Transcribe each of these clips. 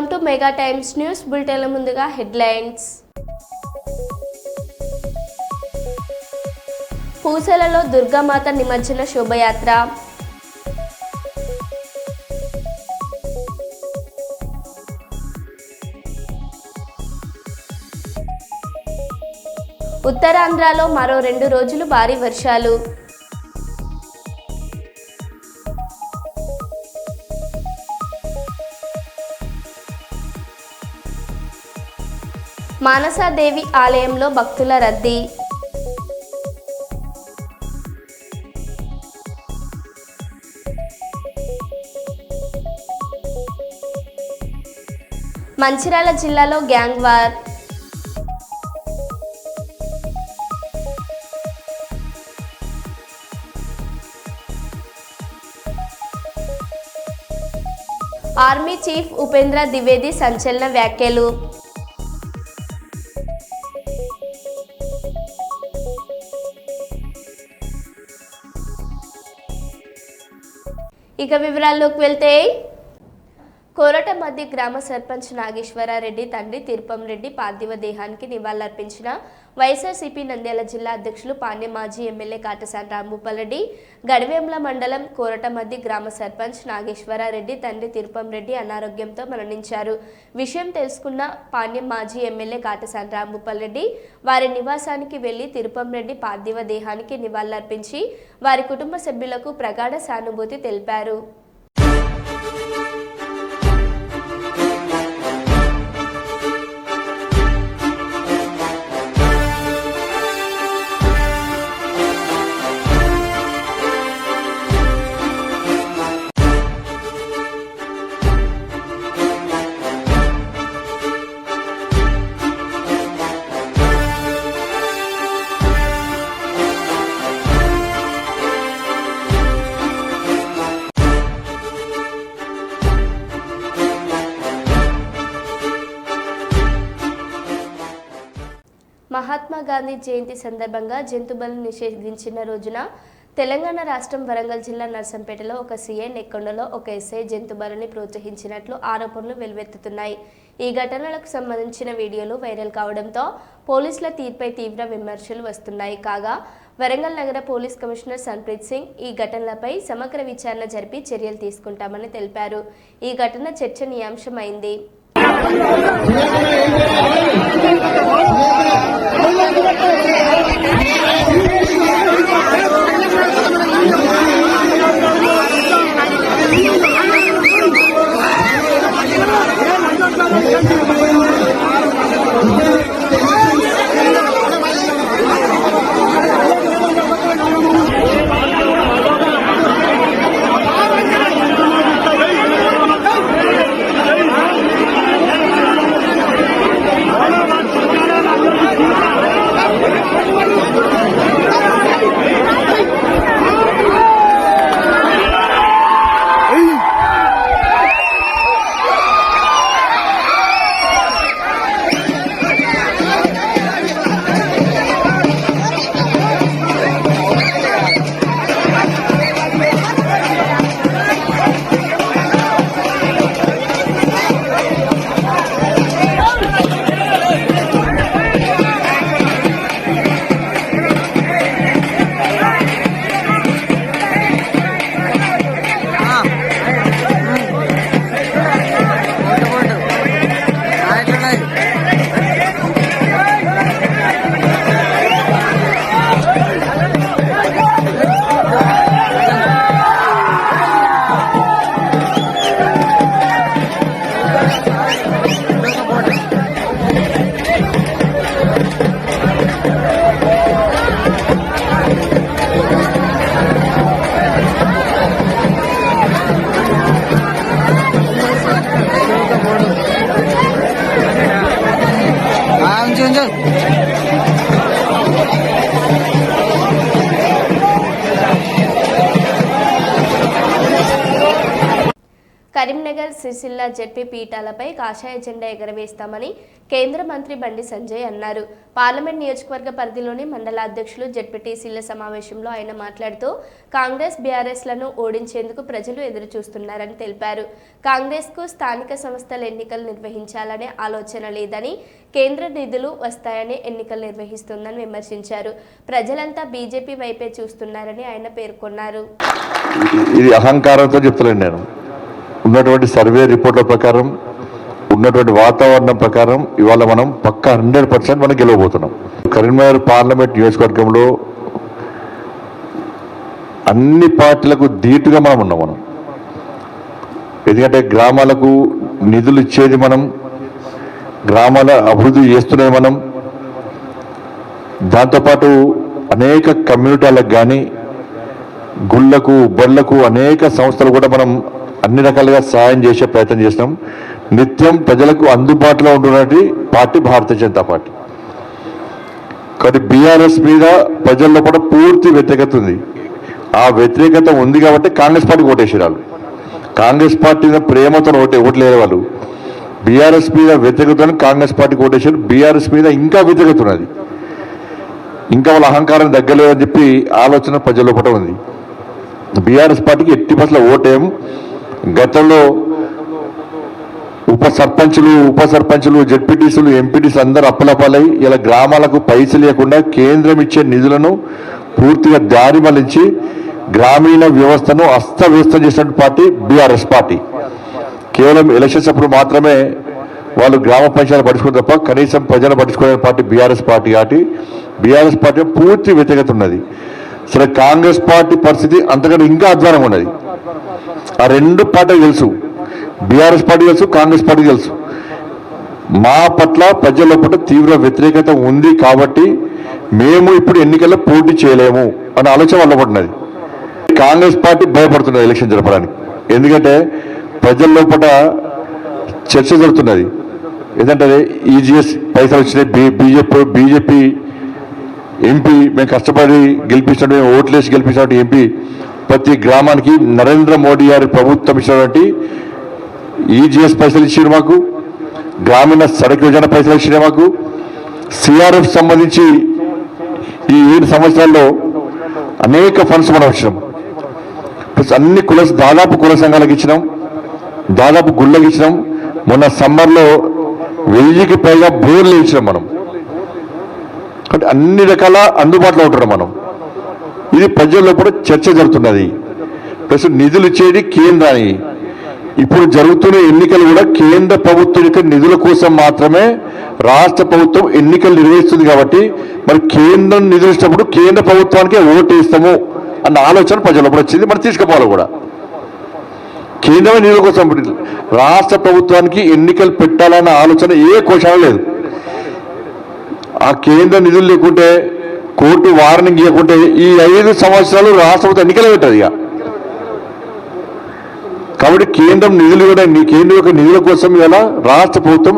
Welcome to Mega Times News బులెటిన్ల ముందుగా headlines. పూసలలో Durgamata నిమజ్జన శోభయాత్ర. ఉత్తరాంధ్రలో మరో 2 రోజులు భారీ వర్షాలు. మానసాదేవి ఆలయంలో భక్తుల రద్దీ. మంచిర్యాల జిల్లాలో gang war. Army chief Upendra Dwivedi సంచలన వ్యాఖ్యలు. ఇక వివరాల్లోకి వెళ్తే, కోరటమద్ది గ్రామ సర్పంచ్ నాగేశ్వరరెడ్డి తండ్రి తిరుపం రెడ్డి పార్థివ దేహానికి నివాళులర్పించిన వైఎస్ఆర్సీపీ నంద్యాల జిల్లా అధ్యక్షులు పాణ్యం మాజీ ఎమ్మెల్యే కాటసాని రాంభూపాల్రెడ్డి. గడివేంల మండలం కోరటమద్ది గ్రామ సర్పంచ్ నాగేశ్వరరెడ్డి తండ్రి తిరుపం రెడ్డి అనారోగ్యంతో మరణించారు. విషయం తెలుసుకున్న పాణ్యం మాజీ ఎమ్మెల్యే కాటసాని రాంభూపాల్రెడ్డి వారి నివాసానికి వెళ్లి తిరుపం రెడ్డి పార్థివ దేహానికి నివాళులర్పించి వారి కుటుంబ సభ్యులకు ప్రగాఢ సానుభూతి తెలిపారు. మహాత్మా గాంధీ జయంతి సందర్భంగా జంతుబలిని నిషేధించిన రోజున తెలంగాణ రాష్ట్రం వరంగల్ జిల్లా నర్సంపేటలో ఒక సీఐ, నెక్కొండలో ఒక ఎస్ఐ జంతుబలిని ప్రోత్సహించినట్లు ఆరోపణలు వెలువెత్తుతున్నాయి. ఈ ఘటనలకు సంబంధించిన వీడియోలు వైరల్ కావడంతో పోలీసుల తీర్పై తీవ్ర విమర్శలు వస్తున్నాయి. కాగా వరంగల్ నగర పోలీస్ కమిషనర్ సన్ప్రీత్ సింగ్ ఈ ఘటనలపై సమగ్ర విచారణ జరిపి చర్యలు తీసుకుంటామని తెలిపారు. ఈ ఘటన చర్చనీయాంశమైంది. కరీంనగర్ సిరిసిల్ల జెడ్పీ పీఠాలపై కాషాయ జెండా ఎగరవేస్తామని కేంద్ర మంత్రి బండి సంజయ్ అన్నారు. పార్లమెంట్ నియోజకవర్గ పరిధిలోని మండల అధ్యక్షులు జెడ్పీటీసీల సమావేశంలో ఆయన మాట్లాడుతూ కాంగ్రెస్ బీఆర్ఎస్లను ఓడించేందుకు ప్రజలు ఎదురు చూస్తున్నారని తెలిపారు. కాంగ్రెస్కు స్థానిక సంస్థల ఎన్నికలు నిర్వహించాలనే ఆలోచన లేదని, కేంద్ర నిధులు వస్తాయని ఎన్నికలు నిర్వహిస్తుందని విమర్శించారు. ప్రజలంతా బీజేపీ వైపే చూస్తున్నారని ఆయన పేర్కొన్నారు. ఇది అహంకారంతో చెప్తలేను నేను. ఉన్నటువంటి సర్వే రిపోర్ట్ల ప్రకారం, ఉన్నటువంటి వాతావరణం ప్రకారం ఇవాళ మనం పక్కా 100% మనం గెలవబోతున్నాం. కరీంనగర్ పార్లమెంట్ నియోజకవర్గంలో అన్ని పార్టీలకు ధీటుగా మనం ఉన్నాం. ఎందుకంటే గ్రామాలకు నిధులు ఇచ్చేది మనం, గ్రామాల అభివృద్ధి చేస్తున్నది మనం. దాంతోపాటు అనేక కమ్యూనిటీలకు కానీ, గుళ్ళకు, బళ్ళకు అనేక సంస్థలు కూడా మనం అన్ని రకాలుగా సహాయం చేసే ప్రయత్నం చేస్తాం. నిత్యం ప్రజలకు అందుబాటులో ఉంటున్నటువంటి పార్టీ భారతీయ జనతా పార్టీ. కాబట్టి బీఆర్ఎస్ మీద ప్రజల్లో కూడా పూర్తి వ్యతిరేకత ఉంది. ఆ వ్యతిరేకత ఉంది కాబట్టి కాంగ్రెస్ పార్టీ ఓటేసారు. కాంగ్రెస్ పార్టీ మీద ప్రేమతో ఓట్లేరు వాళ్ళు. బీఆర్ఎస్ మీద వ్యతిరేకతను కాంగ్రెస్ పార్టీకి ఓటేసారు. బీఆర్ఎస్ మీద ఇంకా వ్యతిరేకత ఉన్నది. ఇంకా వాళ్ళ అహంకారం దగ్గరలేదని చెప్పి ఆలోచన ప్రజల లోపల ఉంది. బీఆర్ఎస్ పార్టీకి ఎట్టి పట్ల ఓటేయం. గతంలో ఉప సర్పంచులు, జెడ్పీటీసీలు, ఎంపీటీసీ అందరూ అప్పలపాలై ఇలా గ్రామాలకు పైసలు లేకుండా కేంద్రం ఇచ్చే నిధులను పూర్తిగా దారి మళ్లించి గ్రామీణ వ్యవస్థను అస్తవ్యస్తం చేసిన పార్టీ బీఆర్ఎస్ పార్టీ. కేవలం ఎలక్షన్స్ అప్పుడు మాత్రమే వాళ్ళు గ్రామ పంచాయతీలు పట్టించుకుని తప్ప కనీసం ప్రజలు పట్టించుకునే పార్టీ బీఆర్ఎస్ పార్టీ. కాబట్టి బీఆర్ఎస్ పార్టీ పూర్తి వ్యతిరేకత ఉన్నది. సరే, కాంగ్రెస్ పార్టీ పరిస్థితి అంతకంటే ఇంకా అధ్వానంగా ఉన్నది. ఆ రెండు పార్టీలు తెలుసు, బీఆర్ఎస్ పార్టీ తెలుసు, కాంగ్రెస్ పార్టీ తెలుసు. మా పట్ల ప్రజల పట్ల తీవ్ర వ్యతిరేకత ఉంది కాబట్టి మేము ఇప్పుడు ఎన్నికల్లో పోటీ చేయలేము అనే ఆలోచన వల్ల పడినది. కాంగ్రెస్ పార్టీ భయపడుతున్నది ఎలక్షన్ జరపడానికి. ఎందుకంటే ప్రజల లోపల చర్చ జరుగుతున్నది. ఏంటంటే ఈజీఎస్ పైసలు వచ్చినాయి, బీజేపీ ఎంపీ మేము కష్టపడి గెలిపించినట్టు, మేము ఓట్లేసి గెలిపించినట్టు ఎంపీ ప్రతి గ్రామానికి నరేంద్ర మోడీ గారి ప్రభుత్వం ఇచ్చినటువంటి ఈజీఎస్ పైసలు ఇచ్చారు మాకు, గ్రామీణ సడక్ యోజన పైసలు ఇచ్చినాయి మాకు, సిఆర్ఎఫ్ సంబంధించి ఈ 7 సంవత్సరాల్లో అనేక ఫండ్స్ మనం ఇచ్చినాం. ప్లస్ అన్ని దాదాపు కుల సంఘాలకు ఇచ్చినాం, దాదాపు గుళ్ళకి ఇచ్చినాం. మొన్న సమ్మర్లో 1000కి పైగా బోర్లు ఇచ్చినాం మనం. అంటే అన్ని రకాల అందుబాటులో ఉంటున్నాం మనం. ఇది ప్రజల్లో కూడా చర్చ జరుగుతున్నది. ప్లస్ నిధులు ఇచ్చేది కేంద్రానికి. ఇప్పుడు జరుగుతున్న ఎన్నికలు కూడా కేంద్ర ప్రభుత్వం యొక్క నిధుల కోసం మాత్రమే రాష్ట్ర ప్రభుత్వం ఎన్నికలు నిర్వహిస్తుంది. కాబట్టి మరి కేంద్రం నిధులు ఇచ్చినప్పుడు కేంద్ర ప్రభుత్వానికి ఓటు వేస్తాము అన్న ఆలోచన ప్రజల్లో కూడా వచ్చింది. మనం తీసుకుపోవాలి కూడా. కేంద్రమే నిధుల కోసం రాష్ట్ర ప్రభుత్వానికి ఎన్నికలు పెట్టాలన్న ఆలోచన ఏ కోశాలు లేదు. ఆ కేంద్ర నిధులు లేకుంటే, కోర్టు వార్నింగ్ ఇవ్వకుంటే ఈ 5 సంవత్సరాలు రాష్ట్ర ప్రభుత్వం ఎన్నికలు పెట్టదు. ఇక కాబట్టి కేంద్రం నిధులు కూడా, కేంద్రం యొక్క నిధుల కోసం ఇలా రాష్ట్ర ప్రభుత్వం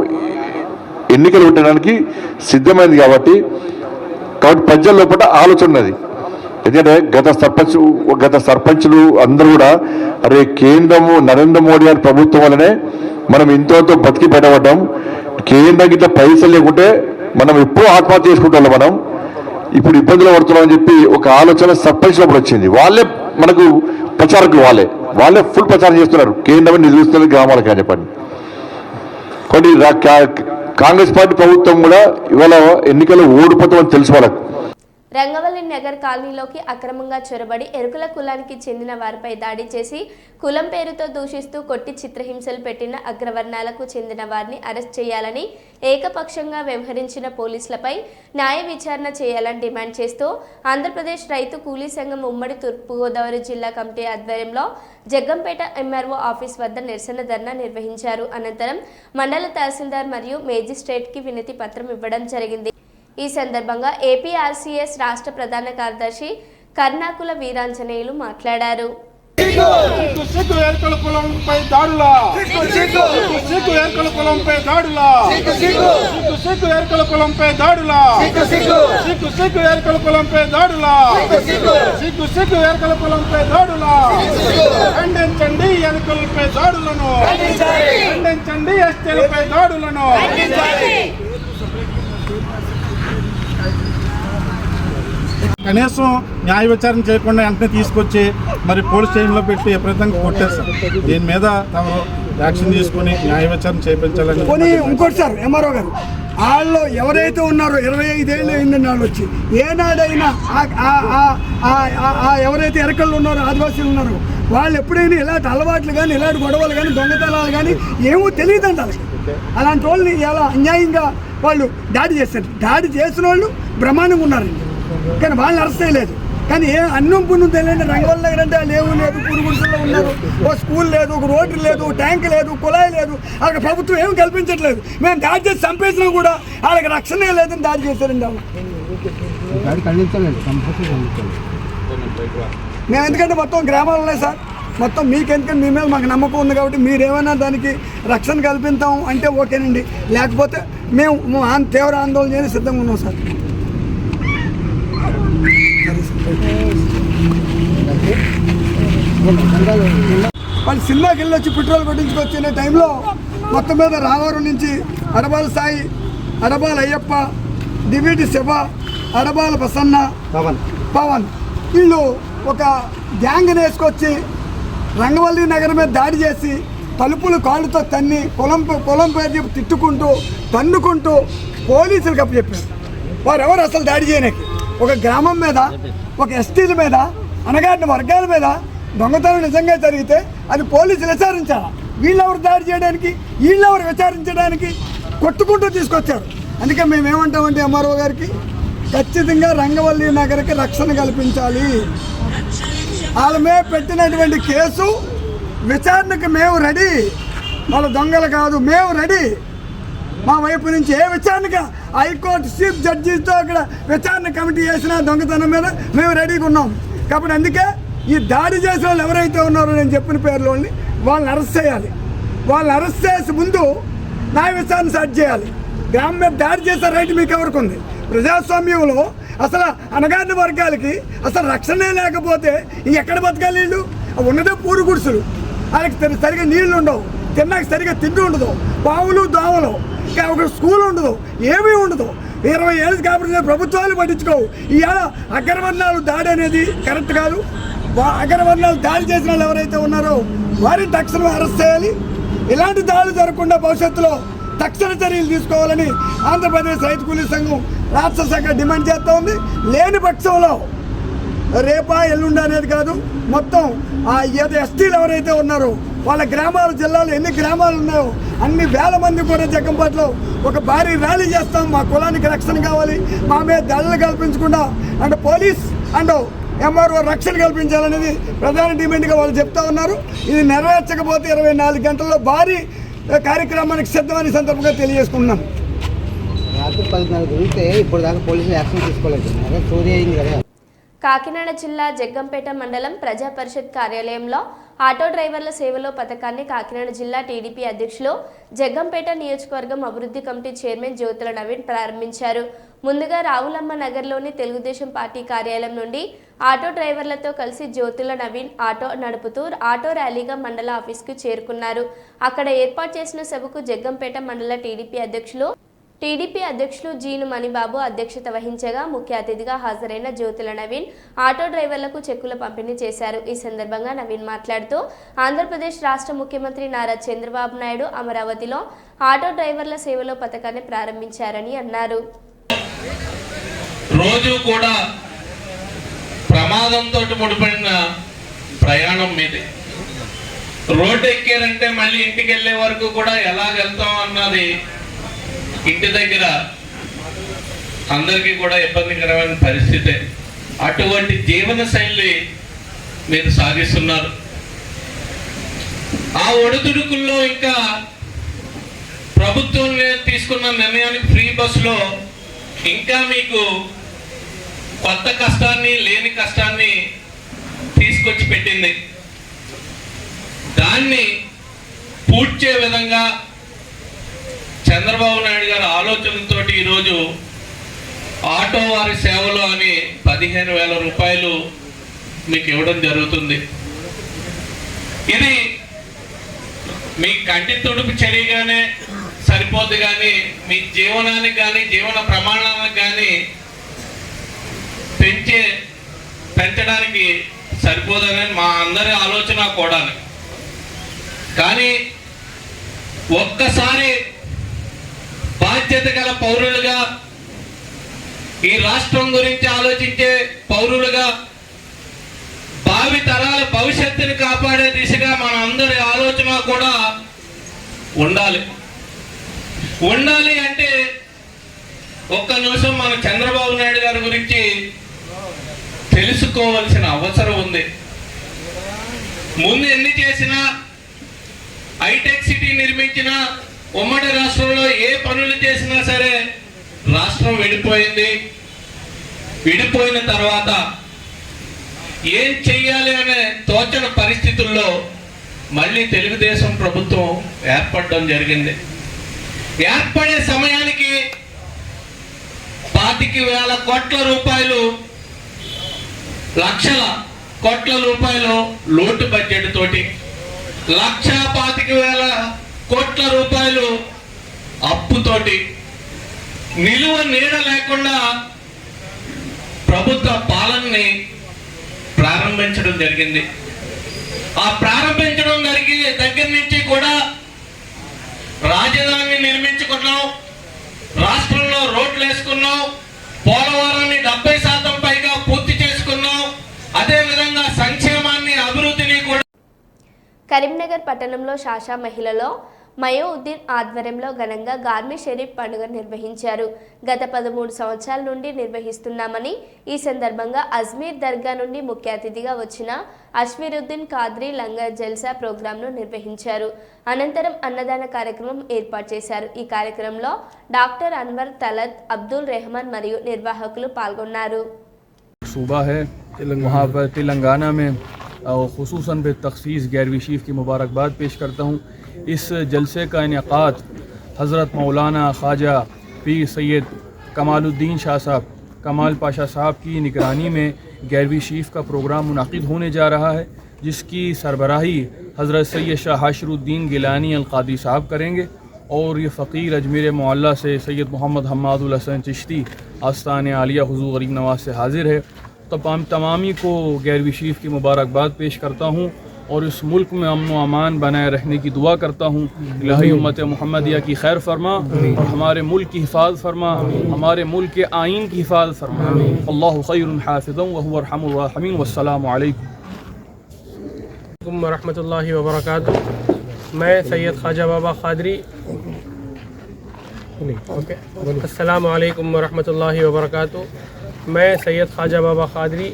ఎన్నికలు పెట్టడానికి సిద్ధమైంది. కాబట్టి ప్రజల లోపల ఆలోచన ఉన్నది. ఎందుకంటే గత సర్పంచులు అందరూ కూడా అరే కేంద్రము నరేంద్ర మోడీ గారి ప్రభుత్వం వల్లనే మనం ఇంతతో బతికి బయటపడ్డాం, కేంద్రం ఇట్లా పైసలు లేకుంటే మనం ఎప్పుడూ ఆత్మహత్య చేసుకుంటాం, మనం ఇప్పుడు ఇబ్బందులు పడుతున్నాం అని చెప్పి ఒక ఆలోచన సర్పంచ్లప్పుడు వచ్చింది. వాళ్ళే మనకు ప్రచారకులు, వాళ్ళే ఫుల్ ప్రచారం చేస్తున్నారు, కేంద్రం నిధులుస్తున్నారు గ్రామాలకు అని చెప్పండి. కాబట్టి కాంగ్రెస్ పార్టీ ప్రభుత్వం కూడా ఇవాళ ఎన్నికలు ఓడిపోతామని తెలుసు వాళ్ళకు. రంగవల్లి నగర్ కాలనీలోకి అక్రమంగా చొరబడి ఎరుకుల కులానికి చెందిన వారిపై దాడి చేసి కులం పేరుతో దూషిస్తూ కొట్టి చిత్రహింసలు పెట్టిన అగ్రవర్ణాలకు చెందిన వారిని అరెస్ట్ చేయాలని ఏకపక్షంగా వ్యవహరించిన పోలీసులపై న్యాయ విచారణ చేయాలని డిమాండ్ చేస్తూ ఆంధ్రప్రదేశ్ రైతు కూలీ సంఘం ఉమ్మడి తూర్పుగోదావరి జిల్లా కమిటీ ఆధ్వర్యంలో జగ్గంపేట ఎంఆర్ఓ ఆఫీస్ వద్ద నిరసన ధర్నా నిర్వహించారు. అనంతరం మండల తహసీల్దార్ మరియు మేజిస్ట్రేట్కి వినతి పత్రం ఇవ్వడం జరిగింది. ఈ సందర్భంగా ఏపీఆర్సీఎస్ రాష్ట్ర ప్రధాన కార్యదర్శి కర్ణాకుల వీరాంజనేయులు మాట్లాడారు. సిగ్గు ఎరుకల కులంపై దాడుల సిగ్గు ఎరుకల కులంపై దాడుల సిగ్గు ఎరుకల కులంపై దాడుల సిగ్గు ఎరుకల కులంపై దాడుల సిగ్గు ఎరుకల కులంపై దాడుల ఖండించండి ఎరుకలపై దాడులను ఖండించండి ఎస్టీలపై దాడులను కనీసం న్యాయ విచారణ చేయకుండా వెంటనే తీసుకొచ్చి మరి పోలీస్ స్టేషన్లో పెట్టి విపరీతంగా కొట్టేస్తారు. దీని మీద తమరు యాక్షన్ తీసుకుని న్యాయ విచారణ చేయించాలని. పోనీ ఇంకోటి సార్ ఎంఆర్ఓ గారు, వాళ్ళు ఎవరైతే ఉన్నారో 25 ఏళ్ళు అయిందండి వాళ్ళు వచ్చి, ఏనాడైనా ఎవరైతే ఎరకళ్ళు ఉన్నారో ఆదివాసీలు ఉన్నారో వాళ్ళు ఎప్పుడైనా ఇలాంటి అలవాట్లు కానీ ఇలాంటి గొడవలు కానీ దొంగతనాలు కానీ ఏమో తెలియదండి వాళ్ళకి. అలాంటి వాళ్ళని ఎలా అన్యాయంగా వాళ్ళు దాడి చేస్తారు. దాడి చేసిన వాళ్ళు బ్రహ్మాండంగా ఉన్నారండి, కానీ వాళ్ళని అరెస్ట్ చేయలేదు. కానీ ఏ అన్నం పుణ్యం తెలియని రంగవల్ల దగ్గర అంటే వాళ్ళు ఏమీ లేదు, పురుగుడుసుల్లో ఉన్నారు. ఓ స్కూల్ లేదు, ఒక రోడ్డు లేదు, ట్యాంక్ లేదు, కుళాయి లేదు, వాళ్ళకి ప్రభుత్వం ఏమి కల్పించట్లేదు. మేము దాడి చేసి చంపేసినా కూడా వాళ్ళకి రక్షణ లేదని దాడి చేశారండి వాళ్ళు. మేము ఎందుకంటే మొత్తం గ్రామాలు ఉన్నాయి సార్, మొత్తం మీకు ఎందుకంటే మీ మీద మాకు నమ్మకం ఉంది కాబట్టి మీరేమైనా దానికి రక్షణ కల్పిస్తాం అంటే ఓకేనండి, లేకపోతే మేము తీవ్ర ఆందోళన చేయడానికి సిద్ధంగా ఉన్నాం సార్. వాళ్ళు సినిమాకి వెళ్ళి వచ్చి పెట్రోల్ కొట్టించుకొచ్చిన టైంలో మొత్తం మీద రామవరం నుంచి అడబాల సాయి, అడబాల అయ్యప్ప, డివిటి శివ, అడబాల ప్రసన్న, పవన్ వీళ్ళు ఒక గ్యాంగ్ని వేసుకొచ్చి రంగవల్లి నగరం మీద దాడి చేసి తలుపులు కాళ్ళతో తన్ని పొలం పేరు చెప్పి తిట్టుకుంటూ తన్నుకుంటూ పోలీసులకు అప్పచెప్పారు. వారెవరు అసలు దాడి చేయడానికి? ఒక గ్రామం మీద, ఒక ఎస్టీల మీద, అనగాడిన వర్గాల మీద దొంగతనం నిజంగా జరిగితే అది పోలీసులు విచారించాలి. వీళ్ళెవరు దాడి చేయడానికి, వీళ్ళెవరు విచారించడానికి కొట్టుకుంటూ తీసుకొచ్చారు. అందుకే మేము ఏమంటామంటే ఎంఆర్ఓ గారికి ఖచ్చితంగా రంగవల్లి నగర్కి రక్షణ కల్పించాలి. వాళ్ళ మీద పెట్టినటువంటి కేసు విచారణకు మేము రెడీ, వాళ్ళ దొంగలు కాదు, మేము రెడీ. మా వైపు నుంచి ఏ విచారణగా హైకోర్టు చీఫ్ జడ్జితో అక్కడ విచారణ కమిటీ చేసిన దొంగతనం మీద మేము రెడీగా ఉన్నాం. కాబట్టి అందుకే ఈ దాడి చేసిన వాళ్ళు ఎవరైతే ఉన్నారో నేను చెప్పిన పేర్లో వాళ్ళని అరెస్ట్ చేయాలి. వాళ్ళని అరెస్ట్ చేసే ముందు న్యాయ విచారణ స్టార్ట్ చేయాలి. గ్రామం మీద దాడి చేసే రైట్ మీకు ఎవరికి ఉంది? ప్రజాస్వామ్యంలో అసలు అనగారిన వర్గాలకి అసలు రక్షణే లేకపోతే ఎక్కడ బతకాలి? వీళ్ళు ఉన్నదే పూరు గుడిసెలు, వాళ్ళకి సరిగా నీళ్లు ఉండవు, తిన్నాక సరిగా తిండి ఉండదు, పావులు దోమలు, ఒక స్కూల్ ఉండదు, ఏమీ ఉండదు. 20 ఏళ్ళు కాబట్టి ప్రభుత్వాలు పట్టించుకోవు. ఇవాళ అగ్రవర్ణాలు దాడి అనేది కరెక్ట్ కాదు. అగ్రవర్ణాలు దాడి చేసిన వాళ్ళు ఎవరైతే ఉన్నారో వారిని తక్షణం అరెస్ట్ చేయాలి. ఇలాంటి దాడులు జరగకుండా భవిష్యత్తులో తక్షణ చర్యలు తీసుకోవాలని ఆంధ్రప్రదేశ్ రైతు కూలీ సంఘం రాష్ట్ర శాఖ డిమాండ్ చేస్తూ ఉంది. లేని పక్షంలో రేపా ఎల్లుండి అనేది కాదు, మొత్తం ఏదో ఎస్టీలు ఎవరైతే ఉన్నారో వాళ్ళ గ్రామాలు, జిల్లాలో ఎన్ని గ్రామాలు ఉన్నాయో అన్ని వేల మంది కూడా జగ్గంపేటలో ఒక భారీ ర్యాలీ చేస్తాం. మా కులానికి రక్షణ కావాలి, మా మీద దాడులు కల్పించకుండా అండ్ పోలీస్ అండ్ ఎంఆర్ఓ రక్షణ కల్పించాలనేది ప్రధాన డిమాండ్గా వాళ్ళు చెప్తా ఉన్నారు. ఇది నెరవేర్చకపోతే 24 గంటల్లో భారీ కార్యక్రమానికి సిద్ధమని సందర్భంగా తెలియజేసుకుంటున్నాం. రాత్రి 10:30 జరిగితే ఇప్పుడు దాకా పోలీసులు యాక్షన్ తీసుకోలేదు, చోరీ అయింది కదా. కాకినాడ జిల్లా జగ్గంపేట మండలం ప్రజా పరిషత్ కార్యాలయంలో ఆటో డ్రైవర్ల సేవలో పథకాన్ని కాకినాడ జిల్లా టీడీపీ అధ్యక్షులు, జగ్గంపేట నియోజకవర్గం అభివృద్ధి కమిటీ చైర్మన్ జ్యోతుల నవీన్ ప్రారంభించారు. ముందుగా రావులమ్మ నగర్లోని తెలుగుదేశం పార్టీ కార్యాలయం నుండి ఆటో డ్రైవర్లతో కలిసి జ్యోతుల నవీన్ ఆటో నడుపుతూ ఆటో ర్యాలీగా మండల ఆఫీస్కు చేరుకున్నారు. అక్కడ ఏర్పాటు చేసిన సభకు జగ్గంపేట మండల టీడీపీ అధ్యక్షులు జీను మణిబాబు అధ్యక్షత వహించగా ముఖ్య అతిథిగా హాజరైన జ్యోతుల నవీన్ ఆటో డ్రైవర్లకు చెక్కుల పంపిణీ చేశారు. ఈ సందర్భంగా నవీన్ మాట్లాడుతూ ఆంధ్రప్రదేశ్ రాష్ట్ర ముఖ్యమంత్రి నారా చంద్రబాబు నాయుడు అమరావతిలో ఆటో డ్రైవర్ల సేవలో పథకాన్ని ప్రారంభించారని అన్నారు. రోజు కూడా ప్రమాదంతో ముడిపడిన ప్రయాణం మీదే. రోడ్డు ఎక్కారంటే మళ్ళీ ఇంటికి వెళ్ళే వరకు కూడా ఎలా వెళ్తాం అన్నది ఇంటి దగ్గర అందరికీ కూడా ఇబ్బందికరమైన పరిస్థితే. అటువంటి జీవన శైలి మీరు సాగిస్తున్నారు. ఆ ఒడిదుడుకుల్లో ఇంకా ప్రభుత్వం తీసుకున్న నిర్ణయానికి ఫ్రీ బస్సులో ఇంకా మీకు కొత్త కష్టాన్ని, లేని కష్టాన్ని తీసుకొచ్చి పెట్టింది. దాన్ని పూడ్చే విధంగా చంద్రబాబు నాయుడు గారి ఆలోచనతో ఈరోజు ఆటో వారి సేవలు అని 15,000 రూపాయలు మీకు ఇవ్వడం జరుగుతుంది. ఇది మీ కంటి తుడుపు చర్యగానే సరిపోదు, కానీ మీ జీవనానికి కానీ జీవన ప్రమాణాలకు కానీ పెంచడానికి సరిపోదని మా అందరి ఆలోచన కూడా. కానీ ఒక్కసారి బాధ్యత గల పౌరులుగా, ఈ రాష్ట్రం గురించి ఆలోచించే పౌరులుగా, భావి తరాల భవిష్యత్తుని కాపాడే దిశగా మన అందరి ఆలోచన కూడా ఉండాలి అంటే ఒక్క నిమిషం మన చంద్రబాబు నాయుడు గారి గురించి తెలుసుకోవాల్సిన అవసరం ఉంది. ముందు ఎన్ని చేసినా, హైటెక్ సిటీ నిర్మించినా, ఉమ్మడి రాష్ట్రంలో ఏ పనులు చేసినా సరే రాష్ట్రం విడిపోయిన తర్వాత ఏం చెయ్యాలి అనే తోచని పరిస్థితుల్లో మళ్ళీ తెలుగుదేశం ప్రభుత్వం ఏర్పడడం జరిగింది. ఏర్పడే సమయానికి 25,000 కోట్ల రూపాయలు, లక్షల కోట్ల రూపాయలు లోటు బడ్జెట్ తోటి, 1,25,000 కోట్ల రూపాయలు అప్పుతోటి, నిలువ నీడ లేకుండా ప్రభుత్వ పాలనని ప్రారంభించడం జరిగింది. ఆ ప్రారంభించడం దగ్గర నుంచి కూడా రాజధానిని నిర్మించుకున్నాం, రాష్ట్రంలో రోడ్లు వేసుకున్నాం, పోలవరాన్ని 70% పైగా పూర్తి చేసుకున్నాం. అదేవిధంగా సంక్షేమాన్ని, అభివృద్ధిని కూడా. కరీంనగర్ పట్టణంలో షాషా మహిళలో మయోఉద్దీన్ ఆధ్వర్యంలో ఘనంగా గార్మి షరీఫ్ పండుగ నిర్వహించారు. గత 13 సంవత్సరాల నుండి నిర్వహిస్తున్నామని, ఈ సందర్భంగా అజ్మీర్ దర్గా నుండి ముఖ్య అతిథిగా వచ్చిన అష్మీరుద్దీన్ ఖాద్రీ లంగర్ జల్సా ప్రోగ్రాంను నిర్వహించారు. అనంతరం అన్నదాన కార్యక్రమం ఏర్పాటు చేశారు. ఈ కార్యక్రమంలో డాక్టర్ అన్వర్ తలత్, అబ్దుల్ రెహమాన్ మరియు నిర్వాహకులు పాల్గొన్నారు. सूबा है वहाँ पर तेलंगाना में खुसूसन बेतख़सीस ग्यारहवीं शीफ की मुबारकबाद पेश करता हूँ। इस जलसे का इनेकाद हज़रत मौलाना ख्वाजा पीर सैयद कमालुद्दीन शाह साहब कमाल पाशा साहब की निगरानी में 11वीं शीफ का प्रोग्राम मुनाकिद होने जा रहा है, जिसकी सरबराही हज़रत सैयद शाह हाशिरुद्दीन गिलानी अल-क़ादी साहब करेंगे और ये फ़कीर अजमेर मोहल्ला से सैयद मोहम्मद हम्मादुल हसन चिश्ती आस्तान आलिया हुज़ूर गरीब नवाज से हाजिर है। तमामी को 11वीं शीफ की मुबारकबाद पेश करता हूँ और इस मुल्क में अमन व अमान बनाए रहने की दुआ करता हूँ। इलाही उम्मत मुहम्मदिया की खैर फरमा और हमारे मुल्क की हिफाजत फरमा, हमारे मुल्क के आइन की हिफाजत फरमा। अल्लाहु खैरुन हाफिज़न व हुवा अरहमुर राहिमीन। वस्सलामु अलैकुम व रहमतुल्लाहि व बरकातुहू। मैं सैयद ख्वाजा बाबा खादरी अस्सलामु अलैकुम व रहमतुल्लाहि व बरकातुहू। मैं सैयद ख्वाजा बाबा खादरी,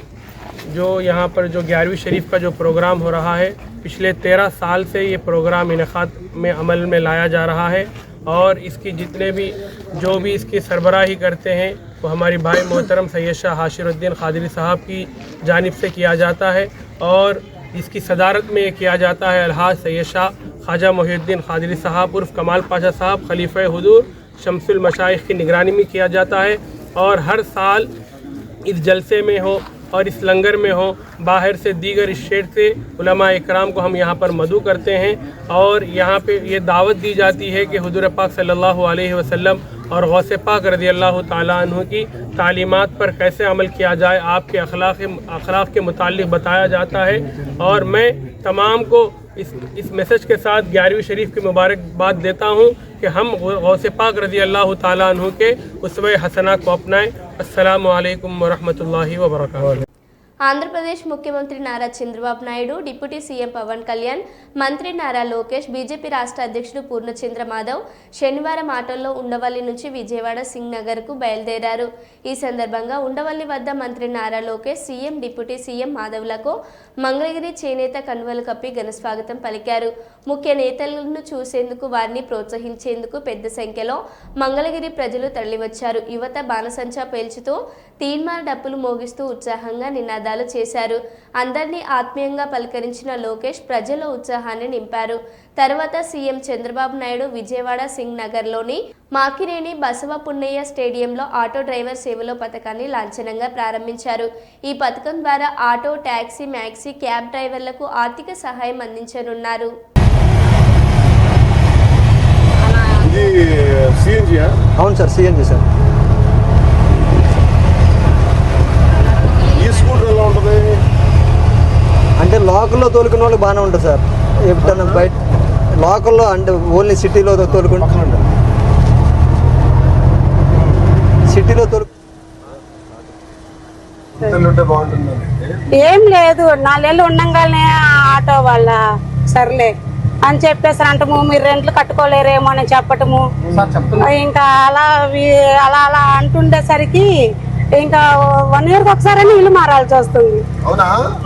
जो यहाँ पर जो 11वीं शरीफ का जो प्रोग्राम हो रहा है, पिछले 13 साल से ये प्रोग्राम इनेकाद में अमल में लाया जा रहा है और इसकी जितने भी जो भी इसकी सरबराही करते हैं वो हमारी भाई मोहतरम सैयद शाह हाशिरुद्दीन खादरी साहब की जानिब से किया जाता है और इसकी सदारत में किया जाता है अलहाज सैयद शाह ख्वाजा मोहिउद्दीन खादरी साहब उर्फ कमाल पाशा साहब खलीफा हुजूर शम्सुल मशाइख की निगरानी में किया जाता है। और हर साल इस जलसे में हो और इस लंगर में हो, बाहर से दीगर स्टेट से उलमा इकराम को हम यहाँ पर मदऊ करते हैं और यहाँ पे ये दावत दी जाती है कि हुजूर पाक सल्लल्लाहु अलैहि वसल्लम और गौसे पाक रज़ी अल्लाह ताला अन्हु की तालीमात पर कैसे अमल किया जाए, आपके अखलाक के मुतालिक बताया जाता है। और मैं तमाम को इस मैसेज के साथ 11वीं शरीफ की मुबारकबाद देता हूँ कि हम गौसे पाक रज़ी अल्लाह ताला अन्हु के उसवे हसना को अपनाएं। अस्सलामु अलैकुम व रहमतुल्लाहि व बरकातुहू। ఆంధ్రప్రదేశ్ ముఖ్యమంత్రి నారా చంద్రబాబు నాయుడు, డిప్యూటీ సీఎం పవన్ కళ్యాణ్, మంత్రి నారా లోకేష్, బీజేపీ రాష్ట్ర అధ్యక్షుడు పూర్ణచంద్ర మాధవ్ శనివారం ఆటోల్లో ఉండవల్లి నుంచి విజయవాడ సింగ్ నగర్కు బయలుదేరారు. ఈ సందర్భంగా ఉండవల్లి వద్ద మంత్రి Nara Lokesh, CM, deputy CM మాధవ్లకు మంగళగిరి చేనేత కన్వలు కప్పి ఘనస్వాగతం పలికారు. ముఖ్య నేతలను చూసేందుకు, వారిని ప్రోత్సహించేందుకు పెద్ద సంఖ్యలో మంగళగిరి ప్రజలు తరలివచ్చారు. యువత బాణసంచా పేల్చుతూ తీన్మార్ డప్పులు మోగిస్తూ ఉత్సాహంగా నినాదాలు నినాదాలు చేశారు. అందరినీ ఆత్మీయంగా పలకరించిన లోకేష్ ప్రజల ఉత్సాహాన్ని నింపారు. తర్వాత సీఎం చంద్రబాబు నాయుడు విజయవాడ సింగ్ నగర్లోని మాకినేని బసవ పున్నయ్య స్టేడియంలో ఆటో డ్రైవర్ సేవలో పథకాన్ని లాంఛనంగా ప్రారంభించారు. ఈ పథకం ద్వారా ఆటో, టాక్సీ, మ్యాక్సీ, క్యాబ్ డ్రైవర్లకు ఆర్థిక సహాయం అందించనున్నారు. అవును సార్, సిఎన్జి సార్. ఈ స్కూటర్ ఎలా ఉంటుంది అంటే లోకల్లో తోలుకునే వాళ్ళకి బాగానే ఉంటుంది సార్. ఎప్పుడైనా బయట లోకల్లో అంటే ఓన్లీ సిటీలో తోలుకుంటే సిటీలో ఏం లేదు, 4 ఏళ్ళు ఉండంగానే ఆటో వాళ్ళ సర్లే అని చెప్పేసి అంటము, మీరు రెంట్లు కట్టుకోలేరేమో అని చెప్పటము. ఇంకా అలా అలా అంటుండేసరికి ఇంకా 1 ఇయర్కి ఒకసారి ఇల్లు మారాల్సి వస్తుంది.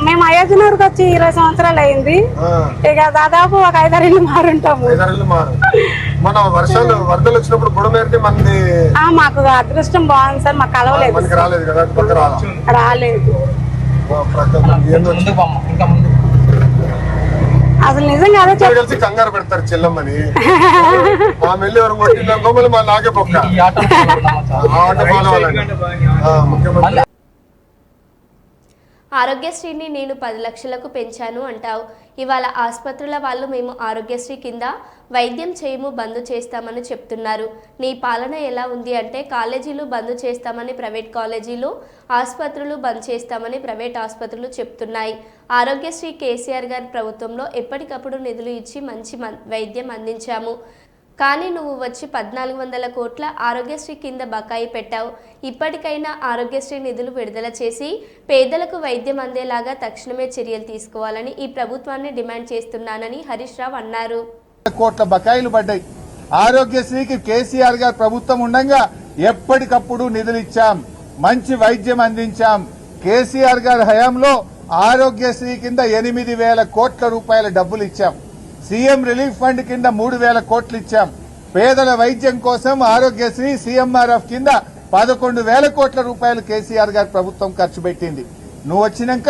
మేము అయోధ్యనగర్కి వచ్చి 20 సంవత్సరాలు అయింది. ఇక దాదాపు ఒక 5-6 ఇల్లు మారుంటాము. మాకు అదృష్టం బాగుంది సార్, మాకు కలవలేదు, రాలేదు. అసలు నిజంగా అదే కంగారు పెడతారు చెల్లమ్మని. ఆరోగ్యశ్రీని నేను 10 లక్షలకు పెంచాను అంటావు. ఇవాళ ఆసుపత్రుల వాళ్ళు మేము ఆరోగ్యశ్రీ కింద వైద్యం చేయము, బంద్ చేస్తామని చెప్తున్నారు. నీ పాలన ఎలా ఉంది అంటే కాలేజీలు బంద్ చేస్తామని ప్రైవేట్ కాలేజీలు, ఆసుపత్రులు బంద్ చేస్తామని ప్రైవేట్ ఆసుపత్రులు చెప్తున్నాయి. ఆరోగ్యశ్రీ కేసీఆర్ గారి ప్రభుత్వంలో ఎప్పటికప్పుడు నిధులు ఇచ్చి మంచి వైద్యం అందించాము. కానీ నువ్వు వచ్చి 1400 కోట్ల ఆరోగ్యశ్రీ కింద బకాయి పెట్టావు. ఇప్పటికైనా ఆరోగ్యశ్రీ నిధులు విడుదల చేసి పేదలకు వైద్యం అందేలాగా తక్షణమే చర్యలు తీసుకోవాలని ఈ ప్రభుత్వాన్ని డిమాండ్ చేస్తున్నానని హరీష్ రావు అన్నారు. కోట్ల బకాయిలు పడ్డాయి. ఆరోగ్యశ్రీకి కేసీఆర్ గారు ప్రభుత్వం ఉండగా ఎప్పటికప్పుడు నిధులు ఇచ్చాం, మంచి వైద్యం అందించాం. కేసీఆర్ గారి హయాంలో ఆరోగ్యశ్రీ కింద 8,000 కోట్ల రూపాయల డబ్బులు ఇచ్చాం. సీఎం రిలీఫ్ ఫండ్ కింద 3,000 కోట్లు ఇచ్చాం. పేదల వైద్యం కోసం ఆరోగ్యశ్రీ సీఎంఆర్ఎఫ్ కింద 11,000 కోట్ల రూపాయలు కేసీఆర్ గారి ప్రభుత్వం ఖర్చు పెట్టింది. నువ్వు వచ్చినాక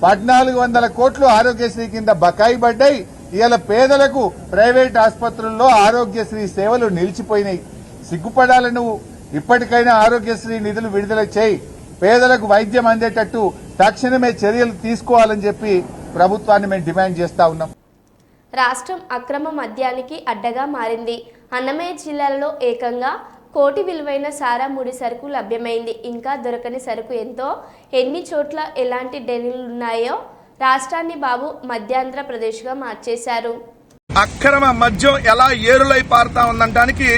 1,400 కోట్లు ఆరోగ్యశ్రీ కింద బకాయి పడ్డాయి. ఇవాళ పేదలకు ప్రైవేట్ ఆసుపత్రుల్లో ఆరోగ్యశ్రీ సేవలు నిలిచిపోయినాయి. సిగ్గుపడాలి నువ్వు. ఇప్పటికైనా ఆరోగ్యశ్రీ నిధులు విడుదల చేయి, పేదలకు వైద్యం అందేటట్టు తక్షణమే చర్యలు తీసుకోవాలని చెప్పి ప్రభుత్వాన్ని మేము డిమాండ్ చేస్తా ఉన్నాం. రాష్ట్రం అక్రమ మద్యానికి అడ్డగా మారింది. అన్నమయ్య జిల్లాలో ఏకంగా 1 కోటి విలువైన సారా ముడి సరుకు లభ్యమైంది. ఇంకా దొరకని సరుకు ఎంతో, ఎన్ని చోట్ల ఎలాంటి డెనిలున్నాయో రాష్ట్రాన్ని బాబు మధ్యాంధ్ర ప్రదేశ్గా మార్చేశారు. అక్రమ మద్యం ఎలా ఏరులై పారుతా ఉందనడానికి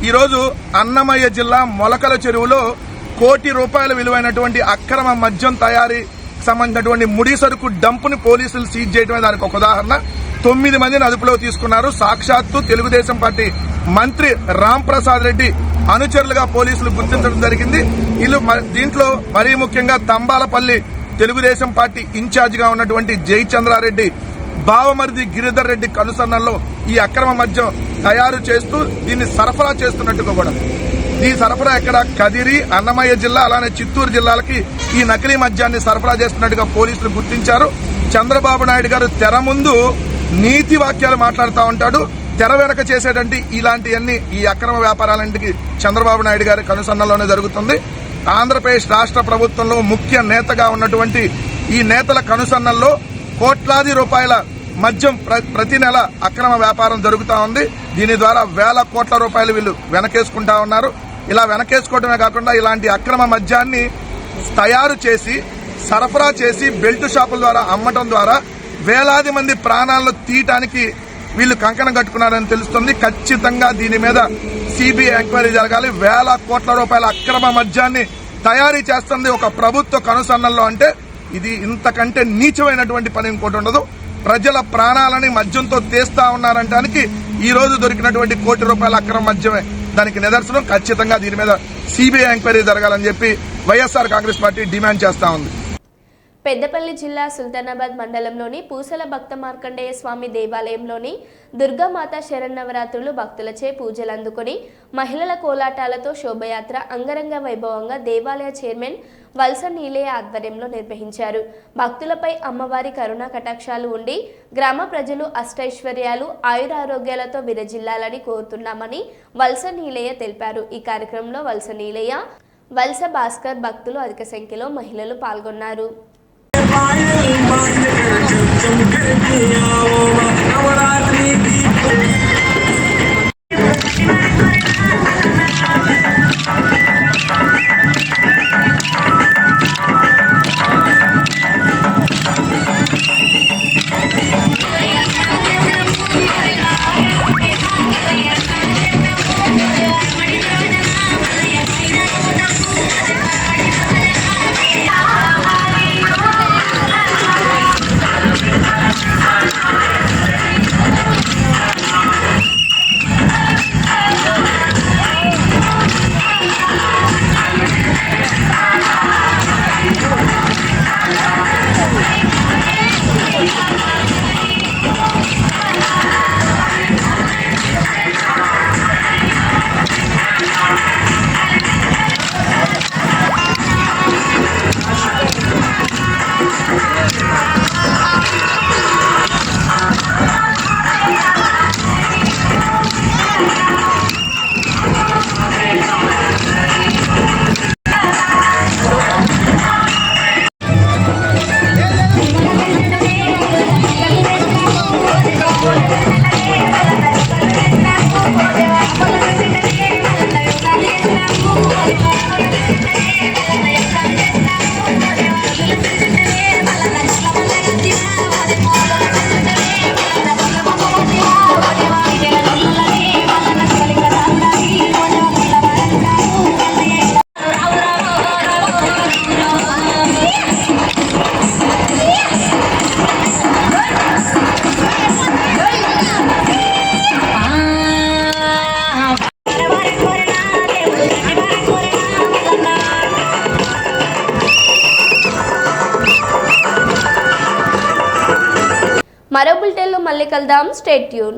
ఈరోజు అన్నమయ్య జిల్లా మొలకల చెరువులో 1 కోటి రూపాయల విలువైనటువంటి అక్రమ మద్యం తయారీ సంబంధించినటువంటి ముడి సరుకు డంపుని పోలీసులు సీజ్ చేయడమే దానికి ఒక ఉదాహరణ. 9 మందిని అదుపులో తీసుకున్నారు. సాక్షాత్తు తెలుగుదేశం పార్టీ మంత్రి రామ్ ప్రసాద్ రెడ్డి అనుచరులుగా పోలీసులు గుర్తించడం జరిగింది. వీళ్ళు దీంట్లో మరీ ముఖ్యంగా తంబాలపల్లి తెలుగుదేశం పార్టీ ఇన్ఛార్జ్ గా ఉన్నటువంటి జయచంద్రారెడ్డి, బావమరిది గిరిధర్ రెడ్డి కనుసన్నల్లో ఈ అక్రమ మద్యం తయారు చేస్తూ దీన్ని సరఫరా చేస్తున్నట్టుగా కూడా. ఈ సరఫరా ఎక్కడ? కదిరి, అన్నమయ్య జిల్లా, అలానే చిత్తూరు జిల్లాలకి ఈ నకిలీ మద్యాన్ని సరఫరా చేస్తున్నట్టుగా పోలీసులు గుర్తించారు. చంద్రబాబు నాయుడు గారు తెర ముందు నీతి వాక్యాలు మాట్లాడుతూ ఉంటాడు, తెర వెనక చేసేటువంటి ఇలాంటివన్నీ ఈ అక్రమ వ్యాపారాలన్నింటికి చంద్రబాబు నాయుడు గారి కనుసన్నలోనే జరుగుతుంది. ఆంధ్రప్రదేశ్ రాష్ట్ర ప్రభుత్వంలో ముఖ్య నేతగా ఉన్నటువంటి ఈ నేతల కనుసన్నల్లో కోట్లాది రూపాయల మద్యం ప్రతి నెల అక్రమ వ్యాపారం జరుగుతూ ఉంది. దీని ద్వారా 1,000 కోట్ల రూపాయలు వీళ్ళు వెనకేసుకుంటా ఉన్నారు. ఇలా వెనకేసుకోవడమే కాకుండా ఇలాంటి అక్రమ మద్యాన్ని తయారు చేసి సరఫరా చేసి బెల్ట్ షాపుల ద్వారా అమ్మటం ద్వారా వేలాది మంది ప్రాణాలను తీయటానికి వీళ్ళు కంకణం కట్టుకున్నారని తెలుస్తుంది. ఖచ్చితంగా దీని మీద సిబిఐ ఎంక్వైరీ జరగాలి. 1,000 కోట్ల రూపాయల అక్రమ మద్యాన్ని తయారీ చేస్తుంది ఒక ప్రభుత్వ కనుసన్నల్లో అంటే ఇది ఇంతకంటే నీచమైనటువంటి పని ఇంకోటి ఉండదు. ప్రజల ప్రాణాలని మద్యంతో తీస్తా ఉన్నారంటానికి ఈ రోజు దొరికినటువంటి 1 కోటి రూపాయల అక్రమ మద్యమే దానికి నిదర్శనం. ఖచ్చితంగా దీని మీద సిబిఐ ఎంక్వైరీ జరగాలని చెప్పి వైఎస్ఆర్ కాంగ్రెస్ పార్టీ డిమాండ్ చేస్తా ఉంది. పెద్దపల్లి జిల్లా సుల్తానాబాద్ మండలంలోని పూసల భక్త మార్కండేయ స్వామి దేవాలయంలోని దుర్గామాత శరన్నవరాత్రులు భక్తులచే పూజలు అందుకొని మహిళల కోలాటాలతో శోభయాత్ర అంగరంగ వైభవంగా దేవాలయ చైర్మన్ వలస నీలయ్య ఆధ్వర్యంలో నిర్వహించారు. భక్తులపై అమ్మవారి కరుణా కటాక్షాలు ఉండి గ్రామ ప్రజలు అష్టైశ్వర్యాలు ఆయురారోగ్యాలతో విరజిల్లాలని కోరుతున్నామని వలస నీలయ్య తెలిపారు. ఈ కార్యక్రమంలో వలస నీలయ్య, వలస భాస్కర్ భక్తులు అధిక సంఖ్యలో మహిళలు పాల్గొన్నారు. మరో బులెటిన్లో మళ్ళీ కలుద్దాం. Stay tune.